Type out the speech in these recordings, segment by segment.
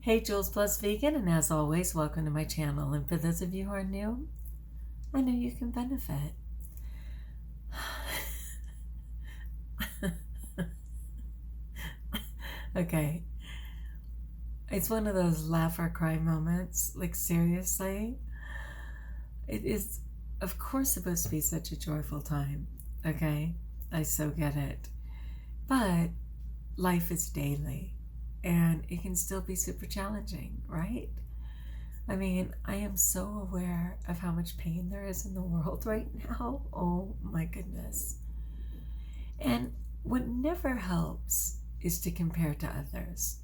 Hey, JulesBlessedVegan, and as always, welcome to my channel. And for those of you who are new, I know you can benefit. Okay, it's one of those laugh or cry moments, like seriously. It is, of course, supposed to be such a joyful time, okay? I so get it. But life is daily, and it can still be super challenging, right? I mean, I am so aware of how much pain there is in the world right now. Oh my goodness. And what never helps is to compare to others.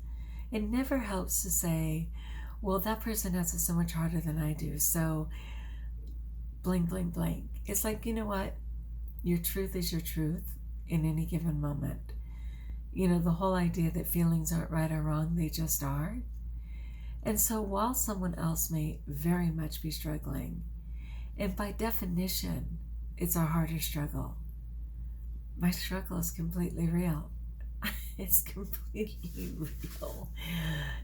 It never helps to say, well, that person has it so much harder than I do, so blank, blank, blank. It's like, you know what? Your truth is your truth in any given moment. You know, the whole idea that feelings aren't right or wrong, they just are. And so while someone else may very much be struggling, and by definition, it's a harder struggle, my struggle is completely real. It's completely real.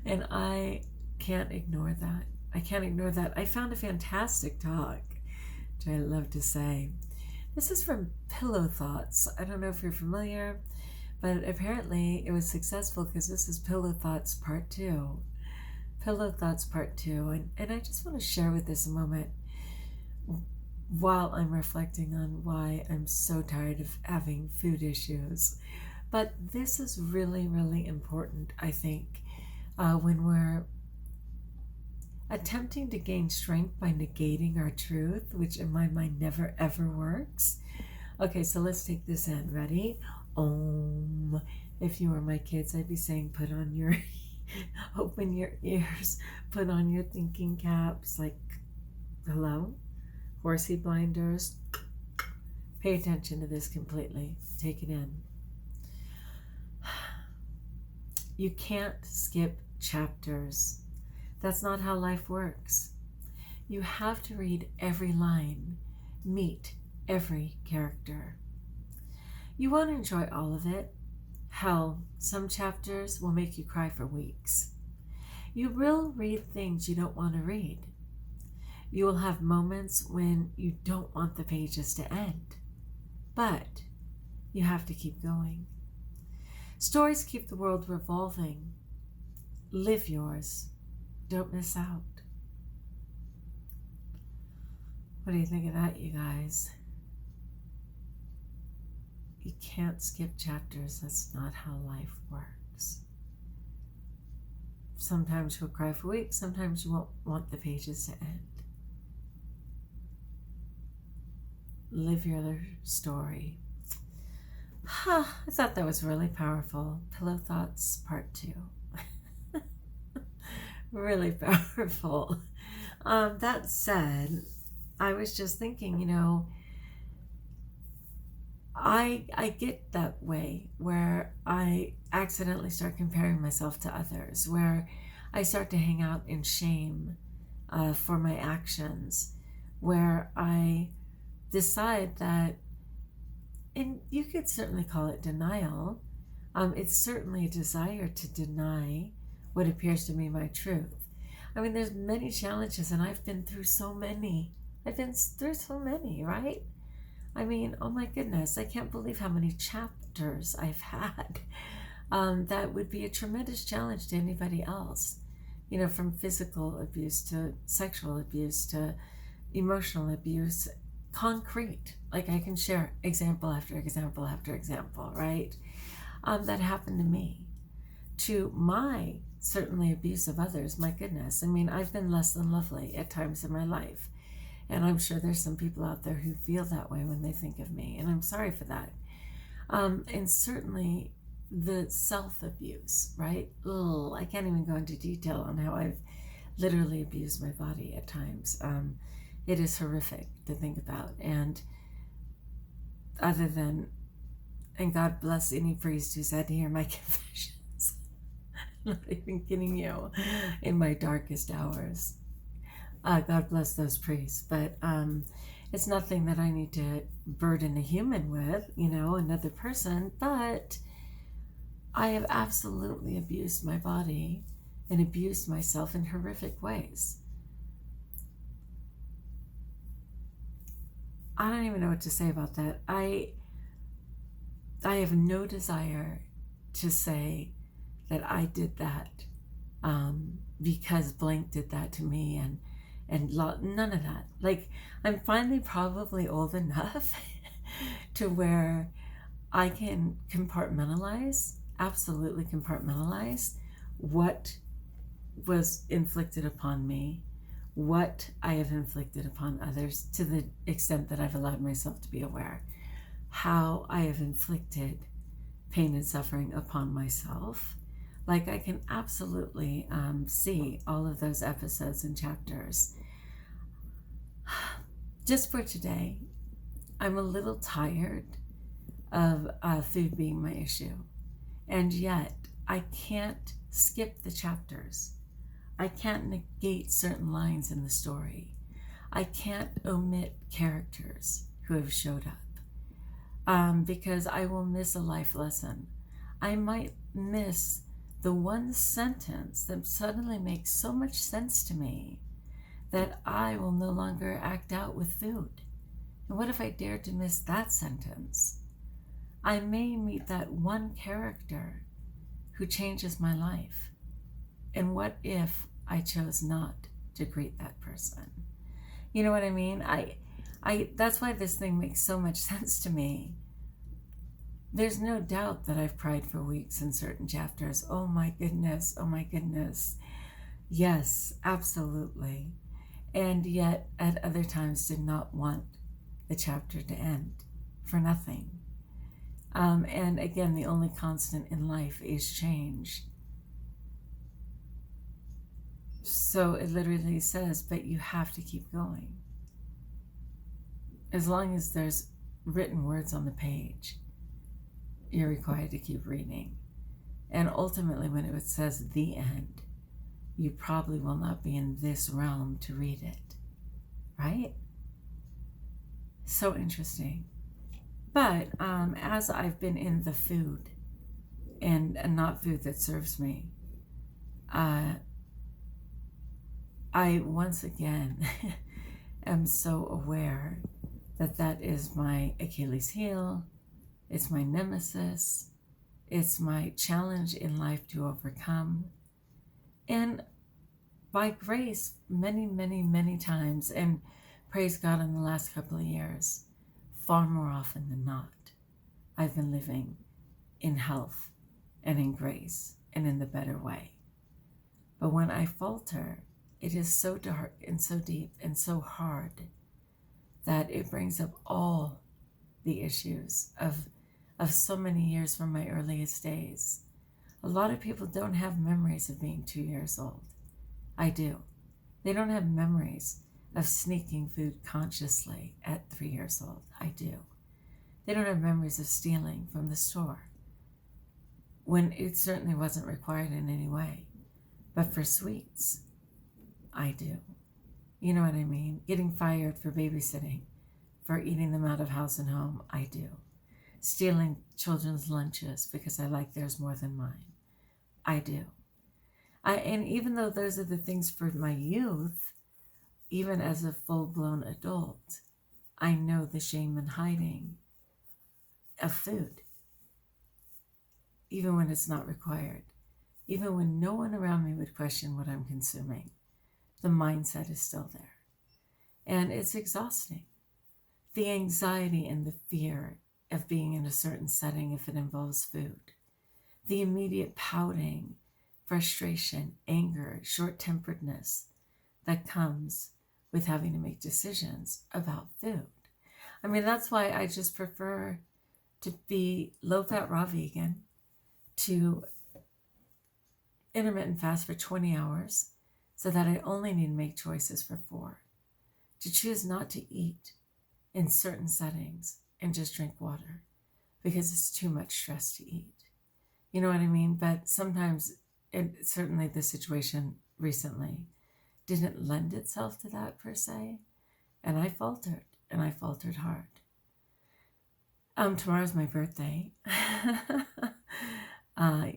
And I can't ignore that. I can't ignore that. I found a fantastic talk, which I love to say. This is from Pillow Thoughts. I don't know if you're familiar, but apparently it was successful because this is Pillow Thoughts Part 2. Pillow Thoughts Part 2. And I just want to share with this a moment while I'm reflecting on why I'm so tired of having food issues. But this is really, really important, I think, when we're attempting to gain strength by negating our truth, which in my mind never ever works. Okay, so let's take this in. Ready? Om. If you were my kids, I'd be saying put on your, open your ears, put on your thinking caps, like, hello? Horsey blinders. Pay attention to this completely. Take it in. You can't skip chapters. That's not how life works. You have to read every line, meet every character. You won't enjoy all of it. Hell, some chapters will make you cry for weeks. You will read things you don't want to read. You will have moments when you don't want the pages to end. But you have to keep going. Stories keep the world revolving. Live yours. Don't miss out. What do you think of that, you guys? You can't skip chapters. That's not how life works. Sometimes you'll cry for weeks. Sometimes you won't want the pages to end. Live your story. I thought that was really powerful. Pillow Thoughts Part 2. Really powerful. That said, I was just thinking, you know, I get that way where I accidentally start comparing myself to others, where I start to hang out in shame for my actions, where I decide that, and you could certainly call it denial, it's certainly a desire to deny what appears to be my truth. I mean, there's many challenges, and I've been through so many. I've been through so many, right? I mean, oh my goodness, I can't believe how many chapters I've had. That would be a tremendous challenge to anybody else. You know, from physical abuse to sexual abuse to emotional abuse, concrete. Like I can share example after example after example, right? That happened to me. To my certainly abuse of others, my goodness. I mean, I've been less than lovely at times in my life. And I'm sure there's some people out there who feel that way when they think of me. And I'm sorry for that. And certainly the self-abuse, right? Ugh, I can't even go into detail on how I've literally abused my body at times. It is horrific to think about. And other than, and God bless any priest who's had to hear my confessions. I'm not even kidding you, in my darkest hours. God bless those priests. But it's nothing that I need to burden a human with, you know, another person. But I have absolutely abused my body and abused myself in horrific ways. I don't even know what to say about that. I have no desire to say that I did that because blank did that to me, and none of that. Like, I'm finally probably old enough to where I can compartmentalize, absolutely compartmentalize what was inflicted upon me, what I have inflicted upon others, to the extent that I've allowed myself to be aware, how I have inflicted pain and suffering upon myself. Like, I can absolutely see all of those episodes and chapters. Just for today, I'm a little tired of food being my issue. And yet, I can't skip the chapters. I can't negate certain lines in the story. I can't omit characters who have showed up because I will miss a life lesson. I might miss the one sentence that suddenly makes so much sense to me that I will no longer act out with food. And what if I dare to miss that sentence? I may meet that one character who changes my life. And what if I chose not to greet that person? You know what I mean? That's why this thing makes so much sense to me. There's no doubt that I've cried for weeks in certain chapters. Oh my goodness, oh my goodness. Yes, absolutely. And yet at other times did not want the chapter to end for nothing. And again, the only constant in life is change. So it literally says, but you have to keep going. As long as there's written words on the page, you're required to keep reading. And ultimately, when it says the end, you probably will not be in this realm to read it. Right? So interesting. But as I've been in the food and not food that serves me, I once again am so aware that that is my Achilles heel, it's my nemesis, it's my challenge in life to overcome. And by grace, many, many, many times, and praise God, in the last couple of years, far more often than not, I've been living in health and in grace and in the better way. But when I falter, it is so dark and so deep and so hard that it brings up all the issues of so many years from my earliest days. A lot of people don't have memories of being 2 years old. I do. They don't have memories of sneaking food consciously at 3 years old. I do. They don't have memories of stealing from the store when it certainly wasn't required in any way. But for sweets, I do. You know what I mean? Getting fired for babysitting, for eating them out of house and home, I do. Stealing children's lunches because I like theirs more than mine, I do. And even though those are the things for my youth, even as a full-blown adult, I know the shame and hiding of food, even when it's not required, even when no one around me would question what I'm consuming. The mindset is still there. And it's exhausting. The anxiety and the fear of being in a certain setting if it involves food. The immediate pouting, frustration, anger, short-temperedness that comes with having to make decisions about food. I mean, that's why I just prefer to be low-fat raw vegan, to intermittent fast for 20 hours so that I only need to make choices for 4, to choose not to eat in certain settings and just drink water because it's too much stress to eat. You know what I mean? But sometimes, certainly the situation recently didn't lend itself to that per se, and I faltered, and I faltered hard. Tomorrow's my birthday.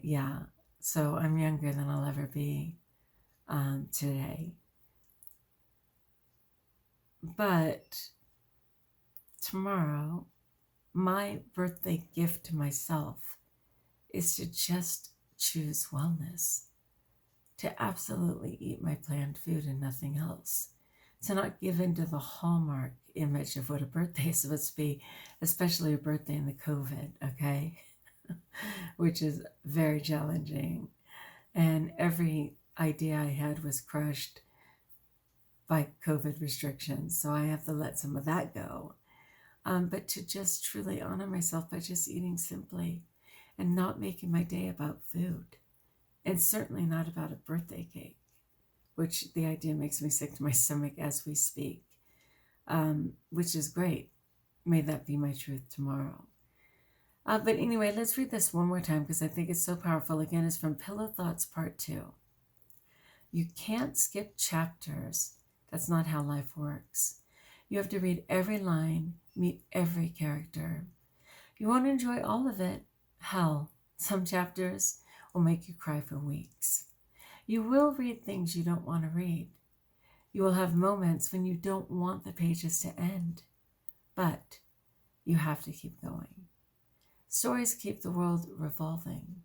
Yeah, so I'm younger than I'll ever be. today. But tomorrow, my birthday gift to myself is to just choose wellness, to absolutely eat my planned food and nothing else, to not give in to the hallmark image of what a birthday is supposed to be, especially a birthday in the COVID, okay? Which is very challenging. And every idea I had was crushed by COVID restrictions, so I have to let some of that go. But to just truly honor myself by just eating simply and not making my day about food, and certainly not about a birthday cake, which the idea makes me sick to my stomach as we speak, which is great. May that be my truth tomorrow. But anyway, let's read this one more time because I think it's so powerful. Again, it's from Pillow Thoughts Part 2. You can't skip chapters. That's not how life works. You have to read every line, meet every character. You won't enjoy all of it. Hell, some chapters will make you cry for weeks. You will read things you don't want to read. You will have moments when you don't want the pages to end. But you have to keep going. Stories keep the world revolving.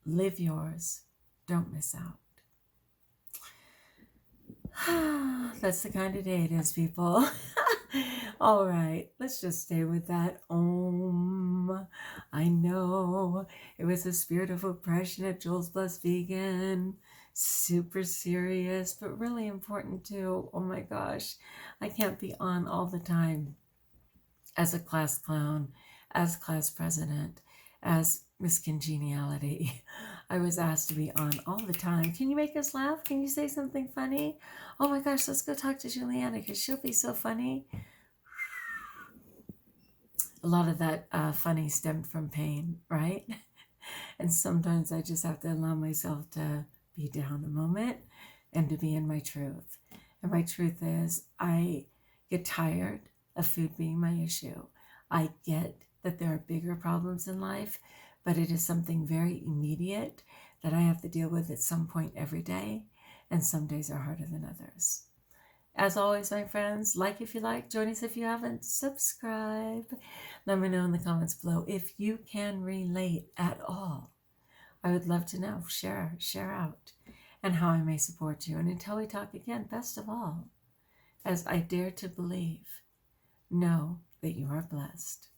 Live yours. Don't miss out. That's the kind of day it is, people. All right, let's just stay with that. I know it was a spirit of oppression at JulesBlessedVegan. Super serious, but really important too. Oh my gosh, I can't be on all the time as a class clown, as class president, as Miss Congeniality. I was asked to be on all the time. Can you make us laugh? Can you say something funny? Oh my gosh, let's go talk to Juliana because she'll be so funny. A lot of that funny stemmed from pain, right? And sometimes I just have to allow myself to be down a moment and to be in my truth. And my truth is I get tired of food being my issue. I get that there are bigger problems in life, but it is something very immediate that I have to deal with at some point every day, and some days are harder than others. As always, my friends, like if you like, join us if you haven't, subscribe. Let me know in the comments below if you can relate at all. I would love to know. Share out, and how I may support you. And until we talk again, best of all, as I dare to believe, know that you are blessed.